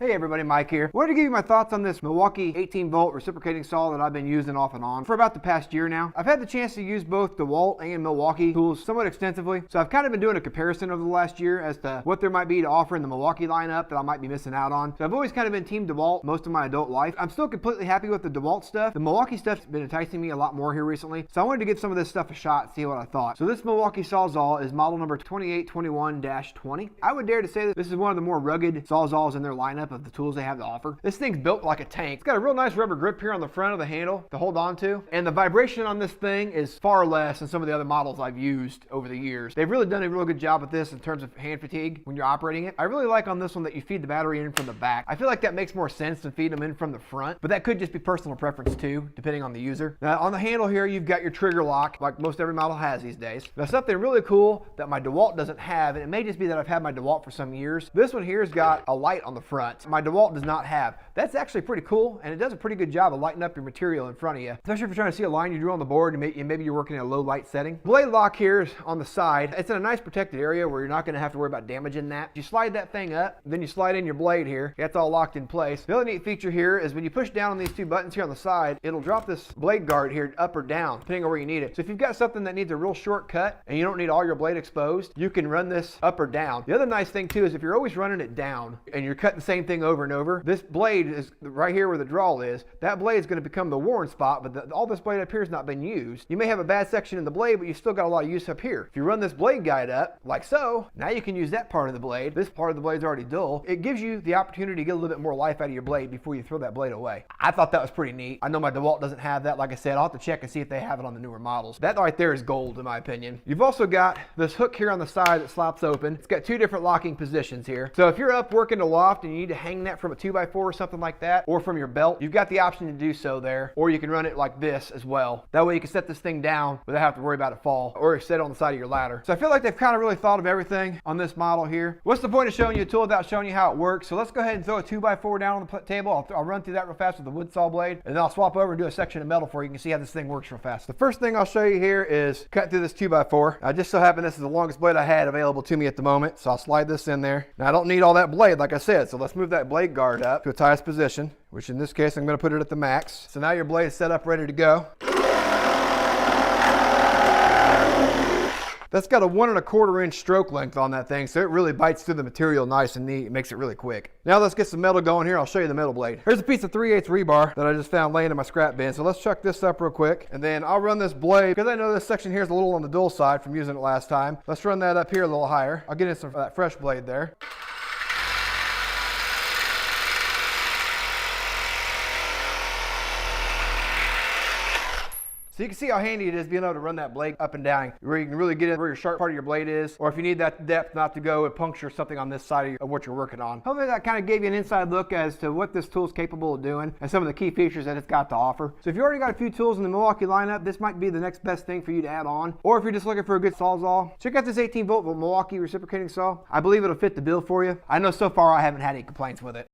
Hey everybody, Mike here. I wanted to give you my thoughts on this Milwaukee 18-volt reciprocating saw that I've been using off and on for about the past year now. I've had the chance to use both DeWalt and Milwaukee tools somewhat extensively, so I've kind of been doing a comparison over the last year as to what there might be to offer in the Milwaukee lineup that I might be missing out on. So I've always kind of been team DeWalt most of my adult life. I'm still completely happy with the DeWalt stuff. The Milwaukee stuff's been enticing me a lot more here recently, so I wanted to give some of this stuff a shot and see what I thought. So this Milwaukee Sawzall is model number 2821-20. I would dare to say that this is one of the more rugged Sawzalls in their lineup of the tools they have to offer. This thing's built like a tank. It's got a real nice rubber grip here on the front of the handle to hold on to, and the vibration on this thing is far less than some of the other models I've used over the years. They've really done a real good job with this in terms of hand fatigue when you're operating it. I really like on this one that you feed the battery in from the back. I feel like that makes more sense than feeding them in from the front, but that could just be personal preference too, depending on the user. Now on the handle here, you've got your trigger lock like most every model has these days. Now something really cool that my DeWalt doesn't have, and it may just be that I've had my DeWalt for some years, this one here has got a light on the front. My DeWalt does not have. That's actually pretty cool, and it does a pretty good job of lighting up your material in front of you, especially if you're trying to see a line you drew on the board and maybe you're working in a low light setting. Blade lock here is on the side. It's in a nice protected area where you're not going to have to worry about damaging that. You slide that thing up, then you slide in your blade here. That's all locked in place. The other neat feature here is when you push down on these two buttons here on the side, it'll drop this blade guard here up or down, depending on where you need it. So if you've got something that needs a real short cut and you don't need all your blade exposed, you can run this up or down. The other nice thing too is if you're always running it down and you're cutting the same thing over and over, this blade is right here where the drawl is. That blade is going to become the worn spot, but all this blade up here has not been used. You may have a bad section in the blade, but you've still got a lot of use up here. If you run this blade guide up, like so, now you can use that part of the blade. This part of the blade's already dull. It gives you the opportunity to get a little bit more life out of your blade before you throw that blade away. I thought that was pretty neat. I know my DeWalt doesn't have that. Like I said, I'll have to check and see if they have it on the newer models. That right there is gold in my opinion. You've also got this hook here on the side that slaps open. It's got two different locking positions here. So if you're up working a loft and you need to hang that from a 2x4 or something like that, or from your belt, you've got the option to do so there, or you can run it like this as well. That way you can set this thing down without having to worry about it fall, or set it on the side of your ladder. So I feel like they've kind of really thought of everything on this model here. What's the point of showing you a tool without showing you how it works? So let's go ahead and throw a 2x4 down on the table. I'll run through that real fast with the wood saw blade, and then I'll swap over and do a section of metal for you. You can see how this thing works real fast. The first thing I'll show you here is cut through this 2x4. I just so happen this is the longest blade I had available to me at the moment, so I'll slide this in there. Now I don't need all that blade like I said, so let's move that blade guard up to its highest position, which in this case I'm going to put it at the max. So now your blade is set up ready to go. That's got a 1 1/4 inch stroke length on that thing, so it really bites through the material nice and neat. It makes it really quick. Now let's get some metal going here. I'll show you the metal blade. Here's a piece of 3/8 rebar that I just found laying in my scrap bin. So let's chuck this up real quick, and then I'll run this blade, because I know this section here is a little on the dull side from using it last time. Let's run that up here a little higher. I'll get in some of that fresh blade there. So you can see how handy it is being able to run that blade up and down, where you can really get in where your sharp part of your blade is, or if you need that depth not to go and puncture something on this side of what you're working on. Hopefully that kind of gave you an inside look as to what this tool is capable of doing and some of the key features that it's got to offer. So if you already got a few tools in the Milwaukee lineup, this might be the next best thing for you to add on. Or if you're just looking for a good Sawzall, check out this 18-volt Milwaukee reciprocating saw. I believe it'll fit the bill for you. I know so far I haven't had any complaints with it.